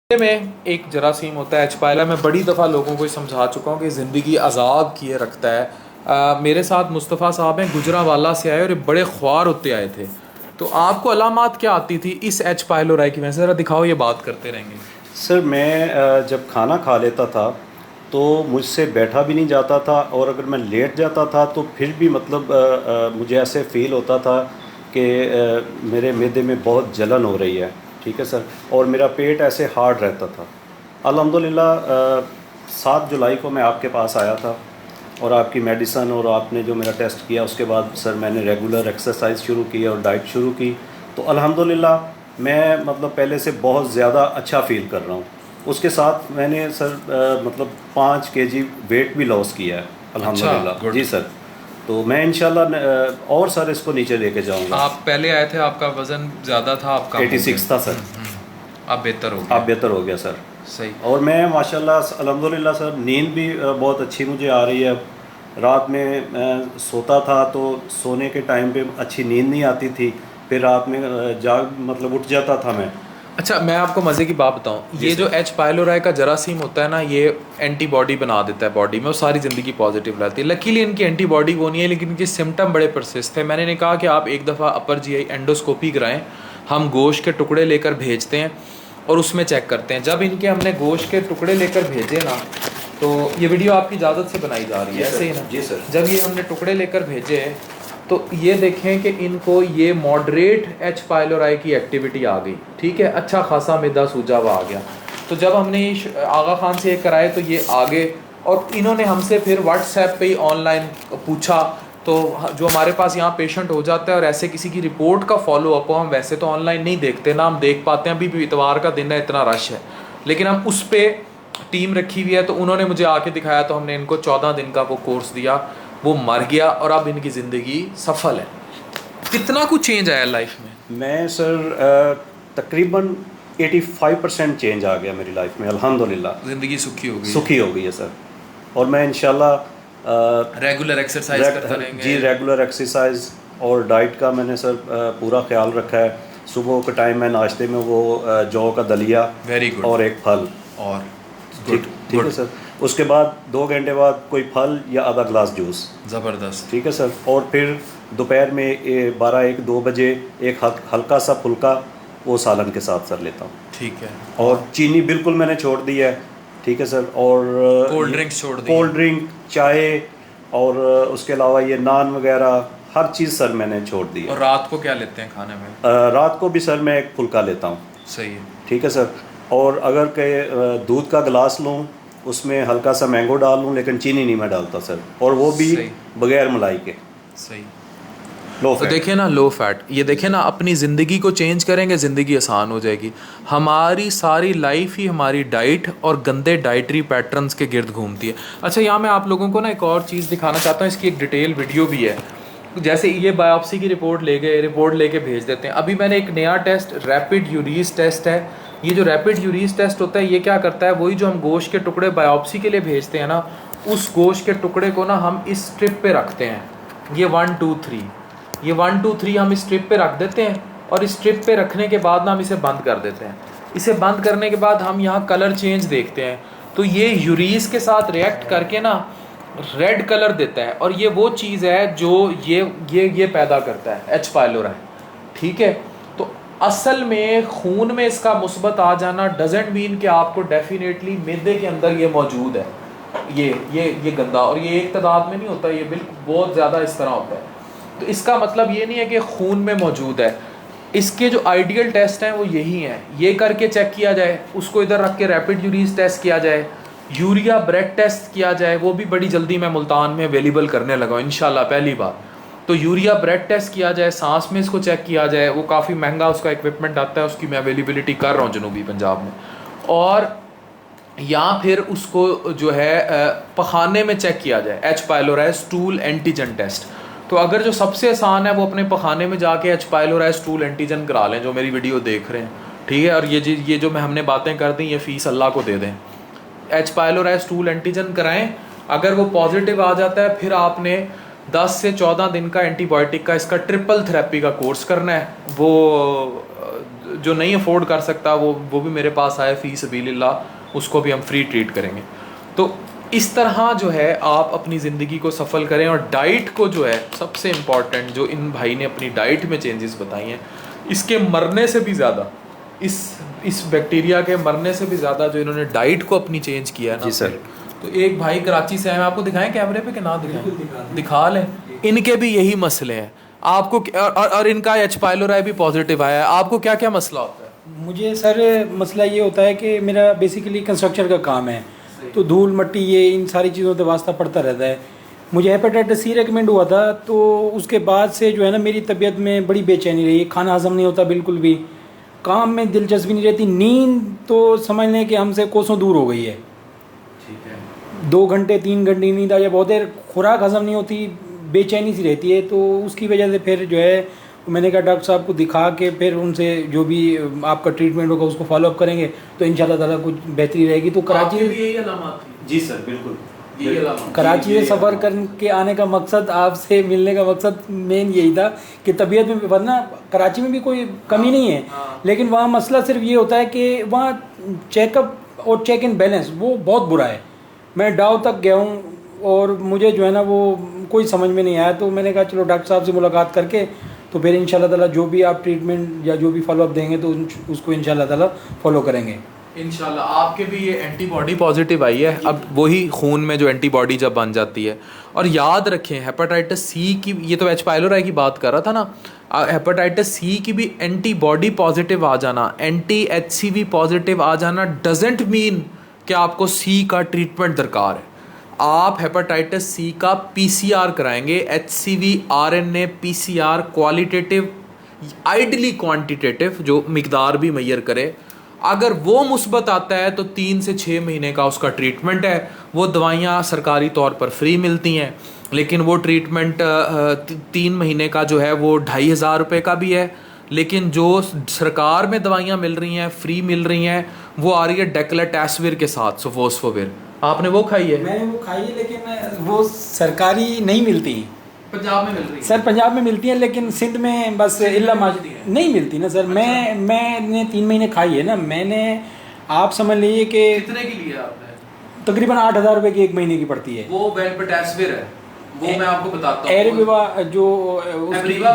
में एक जरासीम होता है एच पायला। मैं बड़ी दफ़ा लोगों को समझा चुका हूँ कि ज़िंदगी अजाब किए रखता है। मेरे साथ मुस्तफ़ा साहब हैं, गुजरांवाला से आए और ये बड़े ख्वार होते आए थे। तो आपको अलामात क्या आती थी इस एच पायलोराई की वजह से? ज़रा दिखाओ, ये बात करते रहेंगे। सर मैं जब खाना खा लेता था तो मुझसे बैठा भी नहीं जाता था, और अगर मैं लेट जाता था तो फिर भी मतलब मुझे ऐसे फील होता था कि मेरे मैदे में बहुत जलन हो रही है। ठीक है सर। और मेरा पेट ऐसे हार्ड रहता था। अल्हम्दुलिल्लाह 7 जुलाई को मैं आपके पास आया था और आपकी मेडिसन और आपने जो मेरा टेस्ट किया उसके बाद सर मैंने रेगुलर एक्सरसाइज शुरू की और डाइट शुरू की। तो अल्हम्दुलिल्लाह मैं मतलब पहले से बहुत ज़्यादा अच्छा फ़ील कर रहा हूँ। उसके साथ मैंने सर मतलब 5 केजी वेट भी लॉस किया है अच्छा, अल्हम्दुलिल्लाह। गुड। जी सर। तो मैं इंशाल्लाह और सर इसको नीचे लेके जाऊँगा। आप पहले आए थे, आपका वज़न ज़्यादा था, आप कम हो गए। 86 था सर। आप बेहतर हो आप गए। बेहतर हो गया सर। सही। और मैं माशाल्लाह अल्हम्दुलिल्लाह सर नींद भी बहुत अच्छी मुझे आ रही है। रात में सोता था तो सोने के टाइम पे अच्छी नींद नहीं आती थी, फिर रात में जाग मतलब उठ जाता था मैं। अच्छा, मैं आपको मज़े की बात बताऊं, जी ये जो सर। एच पायलोराई का जरासीम होता है ना, ये एंटीबॉडी बना देता है बॉडी में और सारी ज़िंदगी पॉजिटिव रहती है। लकीली इनकी एंटीबॉडी वो नहीं है, लेकिन इनके सिम्टम बड़े परसिस्ट थे। मैंने इन्हें कहा कि आप एक दफ़ा अपर जीआई एंडोस्कोपी कराएं, हम गोश्त के टुकड़े लेकर भेजते हैं और उसमें चेक करते हैं। जब इनके हमने गोश्त के टुकड़े लेकर भेजे ना, तो ये वीडियो आपकी इजाज़त से बनाई जा रही है, ऐसे ही ना? जी सर। जब ये हमने टुकड़े लेकर भेजे तो ये देखें कि इनको ये मॉडरेट एच पायलोराई की एक्टिविटी आ गई। ठीक है, अच्छा खासा मैदा सूजा हुआ आ गया। तो जब हमने आगा खान से ये कराए तो ये आगे, और इन्होंने हमसे फिर व्हाट्सएप पे ही ऑनलाइन पूछा। तो जो हमारे पास यहाँ पेशेंट हो जाता है और ऐसे किसी की रिपोर्ट का फॉलो अप हो, हम वैसे तो ऑनलाइन नहीं देखते ना, हम देख पाते हैं। अभी भी इतवार का दिन है, इतना रश है, लेकिन हम उस पर टीम रखी हुई है। तो उन्होंने मुझे आके दिखाया, तो हमने इनको 14 दिन का वो कोर्स दिया, वो मर गया और अब इनकी ज़िंदगी सफल है। कितना कुछ चेंज आया लाइफ में। मैं सर तकरीबन 85% चेंज आ गया मेरी लाइफ में अल्हम्दुलिल्लाह। ज़िंदगी सुखी हो गई है। सुखी हो गई है सर। और मैं इंशाल्लाह रेगुलर एक्सरसाइज करते रहेंगे। जी रेगुलर एक्सरसाइज और डाइट का मैंने सर पूरा ख्याल रखा है। सुबह के टाइम मैं नाश्ते में वो जौ का दलिया वेरी गुड। और एक फल। और ठीक गुड ठीक है गुड। सर। उसके बाद 2 घंटे बाद कोई फल या आधा ग्लास जूस। ज़बरदस्त। ठीक है सर। और फिर दोपहर में 12-1-2 बजे एक हल्का सा फुल्का वो सालन के साथ सर लेता हूँ। ठीक है। और चीनी बिल्कुल मैंने छोड़ दी है। ठीक है सर। और कोल्ड ड्रिंक्स छोड़ दी। कोल्ड ड्रिंक, चाय और उसके अलावा ये नान वगैरह हर चीज़ सर मैंने छोड़ दी है। और रात को क्या लेते हैं खाने में? रात को भी सर मैं एक फुल्का लेता हूँ। सही है। ठीक है सर। और अगर के दूध का गिलास लूँ उसमें हल्का सा मैंगो डाल लूँ, लेकिन चीनी नहीं मैं डालता सर, और वो भी सही। बगैर मलाई के। सही। लो तो फैट। देखिए ना, लो फैट। ये देखिए ना, अपनी ज़िंदगी को चेंज करेंगे, ज़िंदगी आसान हो जाएगी। हमारी सारी लाइफ ही हमारी डाइट और गंदे डाइटरी पैटर्न्स के गिर्द घूमती है। अच्छा, यहाँ मैं आप लोगों को ना एक और चीज़ दिखाना चाहता हूँ, इसकी एक डिटेल वीडियो भी है। जैसे ये बायोप्सी की रिपोर्ट ले गए, रिपोर्ट लेके भेज देते हैं। अभी मैंने एक नया टेस्ट, रैपिड यूरीज टेस्ट है। ये जो रैपिड यूरीज टेस्ट होता है, ये क्या करता है, वही जो हम गोश्त के टुकड़े बायोप्सी के लिए भेजते हैं ना, उस गोश्त के टुकड़े को ना हम इस स्ट्रिप पे रखते हैं। ये 1 2 3, ये 1 2 3 हम इस स्ट्रिप पे रख देते हैं, और इस स्ट्रिप पे रखने के बाद ना हम इसे बंद कर देते हैं। इसे बंद करने के बाद हम यहाँ कलर चेंज देखते हैं। तो ये यूरीज के साथ रिएक्ट करके ना रेड कलर देता है, और ये वो चीज़ है जो ये पैदा करता है एच पायलोराई। ठीक है। तो असल में खून में इसका मुस्बत आ जाना डजेंट मीन कि आपको डेफिनेटली मैदे के अंदर ये मौजूद है। ये गंदा, और ये एक तादाद में नहीं होता, ये बिल्कुल बहुत ज़्यादा इस तरह होता है। तो इसका मतलब ये नहीं है कि खून में मौजूद है। इसके जो आइडियल टेस्ट हैं वो यही हैं, ये करके चेक किया जाए, उसको इधर रख के रैपिड यूरीज टेस्ट किया जाए, यूरिया ब्रेड टेस्ट किया जाए, वो भी बड़ी जल्दी मैं मुल्तान में अवेलेबल करने लगा हूँ इंशाल्लाह पहली बार। तो यूरिया ब्रेड टेस्ट किया जाए, सांस में इसको चेक किया जाए, वो काफ़ी महंगा उसका इक्विपमेंट आता है, उसकी मैं अवेलेबिलिटी कर रहा हूँ जनूबी पंजाब में। और या फिर उसको जो है पखाने में चेक किया जाए, एच पायलोराई स्टूल एंटीजन टेस्ट। तो अगर जो सबसे आसान है वो अपने पखाने में जाके एच पायलोराई स्टूल एंटीजन करा लें, जो मेरी वीडियो देख रहे हैं। ठीक है। और ये जो मैं हमने बातें कर दी, ये फ़ीस अल्लाह को दे दें। एच पायलोराई स्टूल एंटीजन कराएं, अगर वो पॉजिटिव आ जाता है, फिर आपने 10 से 14 दिन का एंटीबायोटिक का इसका ट्रिपल थेरेपी का कोर्स करना है। वो जो नहीं अफोर्ड कर सकता वो भी मेरे पास आए फ़ी सबीलिल्लाह, उसको भी हम फ्री ट्रीट करेंगे। तो इस तरह जो है आप अपनी ज़िंदगी को सफल करें। और डाइट को जो है सबसे इम्पॉर्टेंट, जो इन भाई ने अपनी डाइट में चेंजेस बताई हैं, इसके मरने से भी ज़्यादा, इस बैक्टीरिया के मरने से भी ज़्यादा जो इन्होंने डाइट को अपनी चेंज किया है ना। जी सर। तो एक भाई कराची से आए, आपको दिखाएं कैमरे पे कि ना दिखाएं? दिखा लें। इनके भी यही मसले हैं आपको, और इनका एच पाइलोराई भी पॉजिटिव आया है। आपको क्या क्या मसला होता है? मुझे सर मसला ये होता है कि मेरा बेसिकली कंस्ट्रक्शन का काम है, तो धूल मट्टी ये इन सारी चीज़ों से वास्ता पड़ता रहता है। मुझे हेपेटाइटिस सी रेकमेंड हुआ था, तो उसके बाद से जो है ना मेरी तबीयत में बड़ी बेचैनी रही, खाना हजम नहीं होता बिल्कुल भी, काम में दिलचस्पी नहीं रहती, नींद तो समझ लें कि हमसे कोसों दूर हो गई है। ठीक है। 2 घंटे 3 घंटे नींद आ जाए, बहुत देर खुराक हजम नहीं होती, बेचैनी सी रहती है। तो उसकी वजह से फिर जो है मैंने कहा डॉक्टर साहब को दिखा के फिर उनसे जो भी आपका ट्रीटमेंट होगा उसको फॉलोअप करेंगे तो इंशाल्लाह ताला कुछ बेहतरी रहेगी। तो कराची आपके भी यही अलामत थी? जी सर, बिल्कुल। यही अलामत? कराची से सफ़र करके आने का मकसद, आपसे मिलने का मकसद मेन यही था कि तबीयत में, वरना कराची में भी कोई कमी नहीं है, लेकिन वहाँ मसला सिर्फ ये होता है कि वहाँ चेकअप और चेक इन बैलेंस वो बहुत बुरा है। मैं डाव तक गया हूँ और मुझे जो है ना वो कोई समझ में नहीं आया। तो मैंने कहा चलो डॉक्टर साहब से मुलाकात करके तो फिर इंशाल्लाह ताला जो भी आप ट्रीटमेंट या जो भी फॉलोअप देंगे तो उसको इंशाल्लाह ताला फॉलो करेंगे इंशाल्लाह। आपके भी ये एंटीबॉडी पॉजिटिव आई है, अब वही खून में जो एंटीबॉडी जब बन जाती है। और याद रखें हेपेटाइटिस सी की, ये तो एच पाइलोराई की बात कर रहा था ना, हेपेटाइटिस सी की भी एंटीबॉडी पॉजिटिव आ जाना, एंटी HCV पॉजिटिव आ जाना डजेंट मीन कि आपको सी का ट्रीटमेंट दरकार है। आप हेपेटाइटिस सी का PCR कराएंगे, HCV RNA PCR qualitative, ideally quantitative, जो मिकदार भी मैयर करे। अगर वो मुस्बत आता है तो 3 से 6 महीने का उसका ट्रीटमेंट है। वो दवाइयाँ सरकारी तौर पर फ्री मिलती हैं, लेकिन वो ट्रीटमेंट 3 महीने का जो है वो 2500 रुपये का भी है। लेकिन जो सरकार में दवाइयाँ मिल रही हैं, फ्री मिल रही हैं, वो आ रही है डेक्लाटैसविर के साथ, सोफोस्फोविर। आपने वो खाई है? मैंने वो खाई है, लेकिन वो सरकारी नहीं मिलती। पंजाब में मिल रही है? सर पंजाब में मिलती है, लेकिन सिंध में बस इल्ला नहीं मिलती ना सर। मैंने 3 महीने खाई है ना। मैंने, आप समझ लीजिए कि कितने की लिया आपने? तकरीबन 8000 रुपये की 1 महीने की पड़ती है। वो वेलपटासविर है, वो मैं आपको बताता हूँ। एब्रीवा जो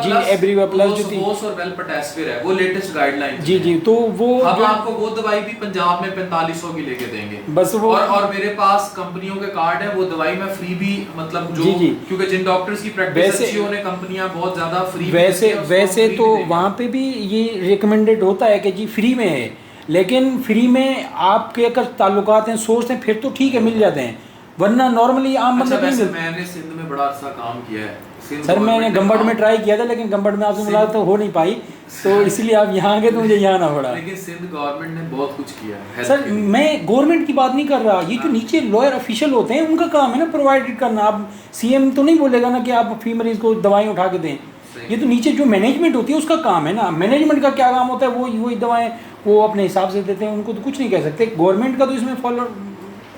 जी एब्रीवा प्लस जो थी, और वेलपटासविर है, वो लेटेस्ट गाइडलाइन जी जी। तो वो हम आपको वो दवाई भी पंजाब में 4500 की लेके देंगे बस वो। और मेरे पास कंपनियों के कार्ड है, वो दवाई मैं फ्री भी, मतलब जो जी। क्योंकि जिन डॉक्टर्स की प्रैक्टिस अच्छी होने कंपनियां बहुत ज्यादा फ्री वैसे तो वहाँ पे भी ये रिकमेंडेड होता है कि जी फ्री में है, लेकिन फ्री में आपके अगर ताल्लुकात हैं, सोर्स हैं, फिर तो ठीक है मिल जाते हैं, वरना नॉर्मली आम बंदा नहीं। मैंने सिंध में बड़ा अच्छा काम किया है सर। मैंने गंबड़ में ट्राई किया था, लेकिन गंबड़ में आपसे मुलाकात तो हो नहीं पाई, तो इसलिए आप यहाँ आ गए तो मुझे यहाँ आना पड़ा। लेकिन सिंध गवर्नमेंट ने बहुत कुछ किया है सर। मैं गवर्नमेंट की बात नहीं कर रहा, ये जो नीचे लॉयर ऑफिशियल होते हैं उनका काम है ना प्रोवाइडेड करना। आप CM तो नहीं बोलेगा ना कि आप फी मरीज को दवाएं उठा के दें। ये तो नीचे जो मैनेजमेंट होती है उसका काम है ना। मैनेजमेंट का क्या काम होता है, वही दवाएं वो अपने हिसाब से देते हैं, उनको तो कुछ नहीं कह सकते। गवर्नमेंट का तो इसमें फॉलो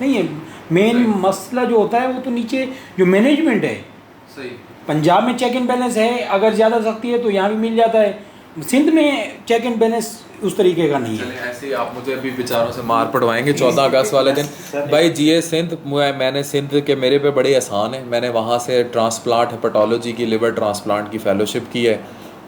नहीं है। मेन मसला जो होता है वो तो नीचे जो मैनेजमेंट है। सही। पंजाब में चेक इन बैलेंस है, अगर ज़्यादा सख्ती है तो यहाँ भी मिल जाता है। सिंध में चेक इन बैलेंस उस तरीके का नहीं है। ऐसे ही आप मुझे अभी विचारों से मार पड़वाएंगे 14 अगस्त वाले दिन। भाई GA सिंध, मैंने सिंध के, मेरे पे बड़े एहसान है। मैंने वहाँ से ट्रांसप्लांट हेपेटोलॉजी की, लिवर ट्रांसप्लांट की फेलोशिप की है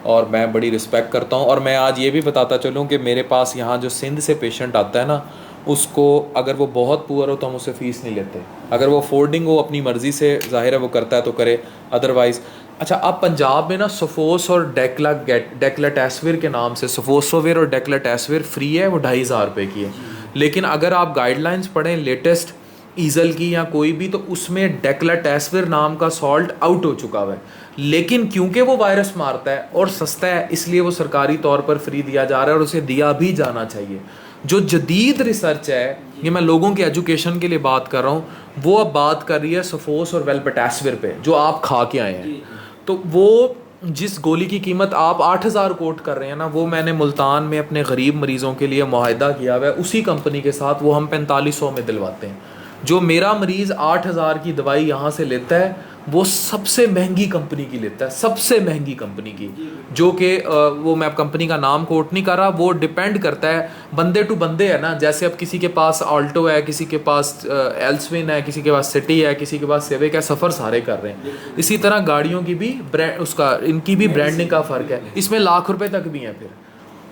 और मैं बड़ी रिस्पेक्ट करता हूँ। और मैं आज ये भी बताता चलूँ कि मेरे पास यहाँ जो सिंध से पेशेंट आता है ना, उसको अगर वो बहुत पुअर हो तो हम उससे फ़ीस नहीं लेते। अगर वो अफोर्डिंग हो, अपनी मर्ज़ी से, ज़ाहिर है वो करता है तो करे, अदरवाइज़। अच्छा, अब पंजाब में ना सफोस और डेक्लाटैसविर के नाम से, सफोसोविर और डेक्लाटैसविर फ्री है, वो 2500 रुपये की है। लेकिन अगर आप गाइडलाइंस पढ़ें लेटेस्ट ईज़ल की या कोई भी, तो उसमें डेक्लाटैसविर नाम का सॉल्ट आउट हो चुका हुआ है। लेकिन क्योंकि वो वायरस मारता है और सस्ता है, इसलिए वो सरकारी तौर पर फ्री दिया जा रहा है और उसे दिया भी जाना चाहिए। जो जदीद रिसर्च है, ये मैं लोगों के एजुकेशन के लिए बात कर रहा हूँ, वो अब बात कर रही है सफोस और वेलपटासविर पे, जो आप खा के आए हैं। तो वो जिस गोली की कीमत आप 8000 कोट कर रहे हैं ना, वो मैंने मुल्तान में अपने गरीब मरीज़ों के लिए मुआहिदा किया हुआ है उसी कंपनी के साथ, वो हम 4500 में दिलवाते हैं। जो मेरा मरीज़ 8000 की दवाई यहाँ से लेता है, वो सबसे महंगी कंपनी की लेता है, सबसे महंगी कंपनी की, जो कि वो मैं अब कंपनी का नाम कोट नहीं कर रहा, वो डिपेंड करता है बंदे टू बंदे है ना। जैसे अब किसी के पास ऑल्टो है, किसी के पास एल्सविन है, किसी के पास सिटी है, किसी के पास सिविक है, सफ़र सारे कर रहे हैं। इसी तरह गाड़ियों की भी ब्रांड उसका इनकी भी ब्रांडिंग का फ़र्क है, इसमें लाख रुपए तक भी हैं फिर।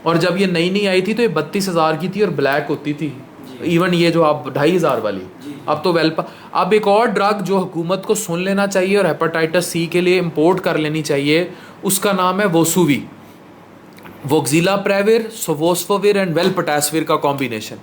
और जब ये नई नई आई थी तो ये 32,000 की थी और ब्लैक होती थी, इवन ये जो आप 2,500 वाली, अब तो अब एक और ड्रग जो हुकूमत को सुन लेना चाहिए और हेपेटाइटिस सी के लिए इंपोर्ट कर लेनी चाहिए, उसका नाम है वोसुवी, वोक्सिलाप्रेविर, सोवोस्फोविर एंड वेलपटासविर का कॉम्बिनेशन।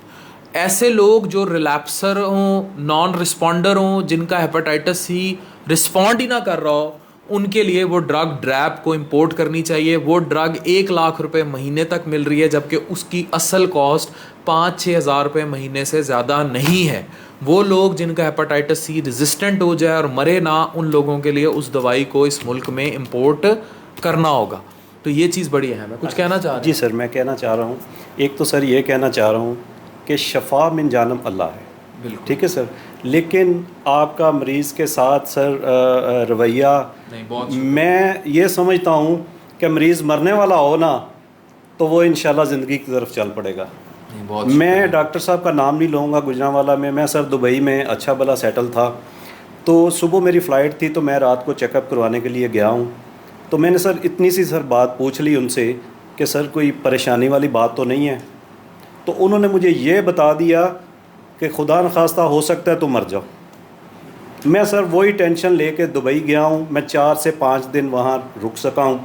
ऐसे लोग जो रिलैप्सर हों, नॉन रिस्पॉन्डर हों, जिनका हेपेटाइटिस सी रिस्पॉन्ड ही ना कर रहा हो, उनके लिए वो ड्रग ड्रैप को इंपोर्ट करनी चाहिए। वो ड्रग 1 लाख रुपए महीने तक मिल रही है, जबकि उसकी असल कॉस्ट 5-6 हज़ार रुपये महीने से ज़्यादा नहीं है। वो लोग जिनका हेपेटाइटिस सी रेजिस्टेंट हो जाए और मरे ना, उन लोगों के लिए उस दवाई को इस मुल्क में इंपोर्ट करना होगा। तो ये चीज़ बड़ी अहम है। कुछ कहना चाह रहे हैं? जी सर, मैं कहना चाह रहा हूँ, एक तो सर ये कहना चाह रहा हूँ कि शफा मिन जानब अल्लाह है, बिल्कुल ठीक है सर, लेकिन आपका मरीज़ के साथ सर रवैया, नहीं, बहुत मैं ये समझता हूँ कि मरीज़ मरने वाला हो ना तो वो इंशाल्लाह ज़िंदगी की तरफ चल पड़ेगा। नहीं, बहुत मैं डॉक्टर साहब का नाम नहीं लूँगा, गुजरांवाला में मैं सर दुबई में अच्छा भला सेटल था, तो सुबह मेरी फ़्लाइट थी तो मैं रात को चेकअप करवाने के लिए गया हूँ। तो मैंने सर इतनी सी सर बात पूछ ली उनसे कि सर कोई परेशानी वाली बात तो नहीं है, तो उन्होंने मुझे ये बता दिया कि खुदा न खास्ता हो सकता है तो मर जाओ। मैं सर वही टेंशन लेके दुबई गया हूँ, मैं 4 से 5 दिन वहाँ रुक सका हूँ।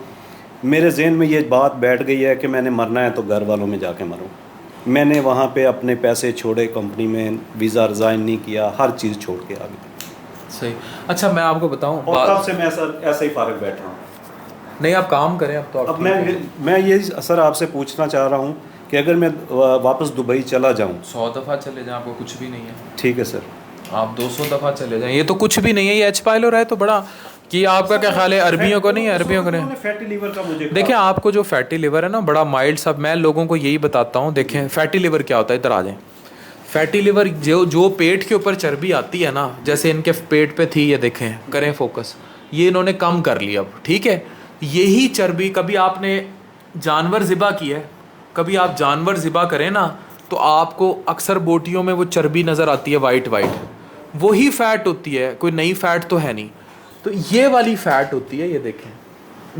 मेरे जहन में ये बात बैठ गई है कि मैंने मरना है तो घर वालों में जाके मरूँ। मैंने वहाँ पे अपने पैसे छोड़े, कंपनी में वीज़ा रिज़ाइन नहीं किया, हर चीज़ छोड़ के आ गया। सही। अच्छा मैं आपको बताऊँ, और तब से मैं सर ऐसे ही फारग बैठ रहा हूँ। नहीं आप काम करें अब तो आप अब मैं ये सर आपसे पूछना चाह रहा हूँ कि अगर मैं वापस दुबई चला जाऊँ, 100 दफ़ा चले जाएं, आपको कुछ भी नहीं है। ठीक है सर, आप 200 दफ़ा चले जाएं, ये तो कुछ भी नहीं है। ये एच पाइलोर है तो बड़ा कि आपका क्या ख्याल है? अरबियों को नहीं है, अरबियों को नहीं। फैटी लीवर का मुझे देखें आपको जो फैटी लिवर है ना, बड़ा माइल्ड सब, मैं लोगों को यही बताता हूँ। देखें फैटी लिवर क्या होता है, इधर आ जाएं। फैटी लिवर जो पेट के ऊपर चर्बी आती है ना, जैसे इनके पेट पे थी, ये देखें, करें फोकस, ये इन्होंने कम कर लिया अब, ठीक है। यही चर्बी, कभी आपने जानवर ज़िबा किया है, कभी आप जानवर ज़िबा करें ना तो आपको अक्सर बोटियों में वो चर्बी नज़र आती है वाइट वाइट, वही फ़ैट होती है, कोई नई फ़ैट तो है नहीं। तो ये वाली फ़ैट होती है, ये देखें,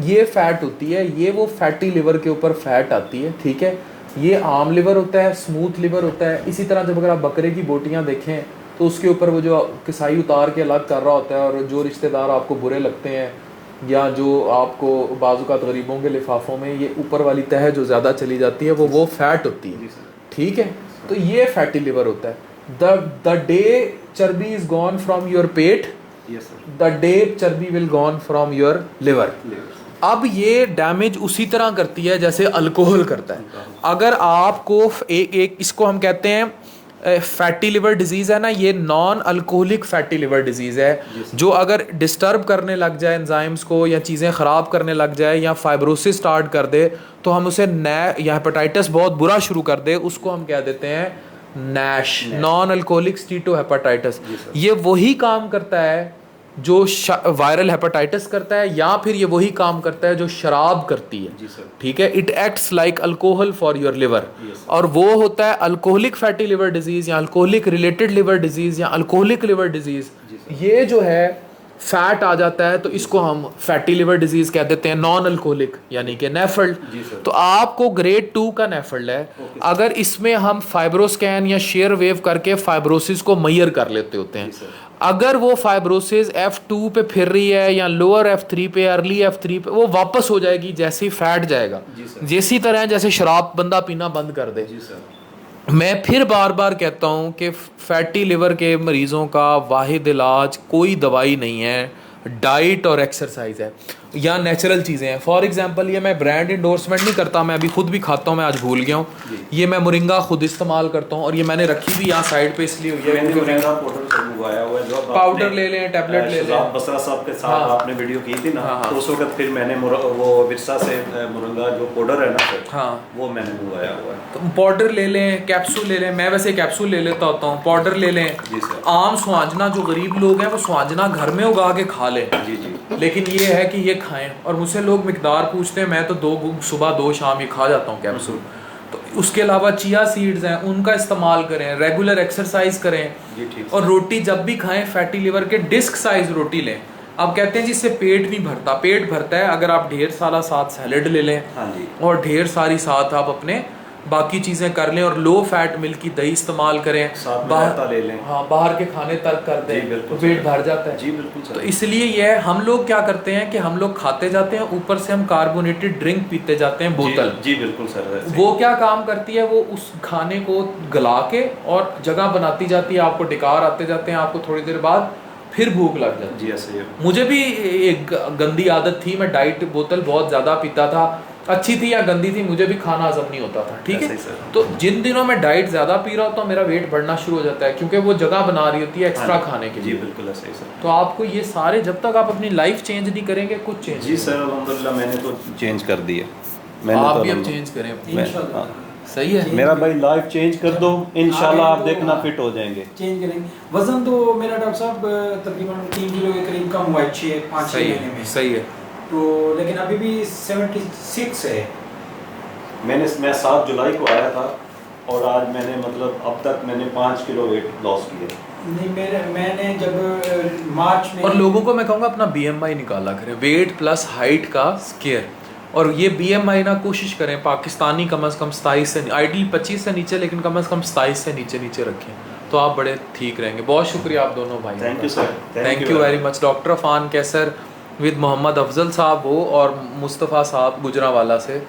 ये फ़ैट होती है, ये वो फैटी लिवर के ऊपर फ़ैट आती है, ठीक है। ये आम लिवर होता है, स्मूथ लिवर होता है। इसी तरह जब अगर आप बकरे की बोटियाँ देखें तो उसके ऊपर वो जो कसाई उतार के अलग कर रहा होता है, और जो रिश्तेदार आपको बुरे लगते हैं या जो आपको बाज़-औक़ात गरीबों के लिफाफों में ये ऊपर वाली तह जो ज़्यादा चली जाती है, वो फैट होती है, ठीक है। तो ये फैटी लिवर होता है। The day charbi is gone from your pet, the day charbi will gone from your liver. अब ये डैमेज उसी तरह करती है जैसे अल्कोहल करता है। अगर आपको एक इसको हम कहते हैं फैटी लिवर डिजीज़ है ना, ये non alcoholic fatty liver disease है, जो अगर डिस्टर्ब करने लग जाए एंजाइम्स को, या चीज़ें ख़राब करने लग जाए, या फाइब्रोसिस स्टार्ट कर दे, तो हम उसे या हेपेटाइटिस बहुत बुरा शुरू कर दे, उसको हम कह देते हैं नैश, नॉन अल्कोहलिक स्टीटोहेपेटाइटिस। ये वही काम करता है जो वायरल हेपेटाइटिस करता है, या फिर ये वही काम करता है जो शराब करती है, ठीक है। It acts like alcohol for your liver, और वो होता है अल्कोहलिक फैटी लिवर डिजीज़ या अल्कोहलिक रिलेटेड लिवर डिजीज़ या अल्कोहलिक लिवर डिजीज़। ये जो है फैट आ जाता है तो इसको हम फैटी लिवर डिजीज़ कह देते हैं, नॉन अल्कोहलिक यानी कि नेफल्ड। तो आपको ग्रेड 2 का नेफल्ड है। अगर इसमें हम फाइब्रोस्कैन या शेयर वेव करके फाइब्रोसिस को मैयर कर लेते होते हैं, अगर वो फाइब्रोसिस F2 पे फिर रही है या लोअर F3 पे, अर्ली F3 पे, वो वापस हो जाएगी जैसे ही फैट जाएगा। जैसी तरह जैसे शराब बंदा पीना बंद कर दे। मैं फिर बार बार कहता हूँ कि फैटी लिवर के मरीज़ों का वाहिद इलाज कोई दवाई नहीं है, डाइट और एक्सरसाइज है। या नेचुरल चीज़ें हैं। फॉर एग्जांपल ये मैं ब्रांड इंडोर्समेंट नहीं करता, मैं अभी खुद भी खाता हूँ, मैं आज भूल गया हूँ। ये मैं मोरिंगा खुद इस्तेमाल करता हूँ और ये मैंने रखी भी यहाँ साइड पे इसलिए हुई है मैंने क्योंकि मोरिंगा पाउडर से मंगवाया हुआ है, जो पाउडर ले लें, टैबलेट ले लें। बसरा साहब के साथ हाँ। आपने वीडियो की थी ना, हाँ, हाँ। तो उस वक्त फिर मैंने वो विरसा से मोरिंगा जो पाउडर है ना सर, हाँ, वो मैंने मंगवाया हुआ है। तो पाउडर ले लें, कैप्सूल ले लें। मैं वैसे कैप्सूल ले लेता होता हूँ, पाउडर ले लें। जी सर। आम स्वांजना जो गरीब लोग हैं वो स्वांजना घर में उगा के खा लें। जी जी। लेकिन ये है कि ये खाएं, और मुझसे लोग मिकदार पूछते हैं, मैं तो 2 सुबह 2 शाम ये खा जाता हूँ कैप्सूल। तो उसके अलावा चिया सीड्स हैं, उनका इस्तेमाल करें, रेगुलर एक्सरसाइज करें, जी ठीक। और रोटी जब भी खाएं फैटी लिवर के डिस्क साइज रोटी लें। अब कहते हैं जिससे पेट नहीं भरता, पेट भरता है अगर आप ढेर सारा साथ सैलेड ले लें हाँ जी। और ढेर सारी साथ आप अपने बाकी चीज़ें कर लें, और लो फैट मिल्क की दही इस्तेमाल करें, साथ में बाहर रायता ले लें। हाँ बाहर के खाने तक कर जी, दें बिल्कुल तो पेट सर। भर जाता है। जी बिल्कुल तो सर। इसलिए ये है, हम लोग क्या करते हैं कि हम लोग खाते जाते हैं, ऊपर से हम कार्बोनेटेड ड्रिंक पीते जाते हैं बोतल। जी बिल्कुल सर। वो क्या काम करती है, वो उस खाने को गला के और जगह बनाती जाती है, आपको डिकार आते जाते हैं, आपको थोड़ी देर बाद फिर भूख लग जाती है। जी ऐसे ही है। मुझे भी एक गंदी आदत थी, मैं डाइट बोतल बहुत ज़्यादा पीता था, अच्छी थी या गंदी थी मुझे भी खाना हजम नहीं होता था, ठीक ऐसे है। ही सर। तो जिन दिनों में डाइट ज़्यादा पी रहा होता हूँ मेरा वेट बढ़ना शुरू हो जाता है, क्योंकि वो जगह बना रही होती है एक्स्ट्रा खाने के जी लिए। बिल्कुल ऐसे ही सर। तो आपको ये सारे, जब तक आप अपनी लाइफ चेंज नहीं करेंगे कुछ चेंज जी सर अल्हम्दुलिल्लाह मैंने तो चेंज कर दिया। मैंने आप तो भी अब अल्हम्दुलिल्लाह- चेंज करें अपनी। मैं- इंशाल्लाह। हाँ। सही है। मेरा भाई लाइफ चेंज कर दो, इंशाल्लाह आप तो देखना हाँ, फिट हो जाएंगे। चेंज करेंगे। वजन तो मेरा डॉक्टर साहब तकरीबन 3 किलो के करीब कम हुआ है 5-6 सही महीने में। है, सही है। तो लेकिन अभी भी 76 है। मैं 7 जुलाई को आया था और आज मैंने मतलब अब तक मैंने 5 किलो वेट लॉस किया। नहीं मैंने जब मार्च में, और लोगों को मैं कहूँगा अपना BMI निकाला करें, वेट प्लस हाइट का स्केयर। और ये BMI ना कोशिश करें पाकिस्तानी कम से कम 27 से, आइडियली 25 से नीचे, लेकिन कम से कम 27 से नीचे रखें तो आप बड़े ठीक रहेंगे। बहुत शुक्रिया आप दोनों भाई। Thank you sir. Thank you very much. Doctor Afan Kaiser with Mohammad Afzal sahab वो और मुस्तफ़ा साहब गुजरावाला से।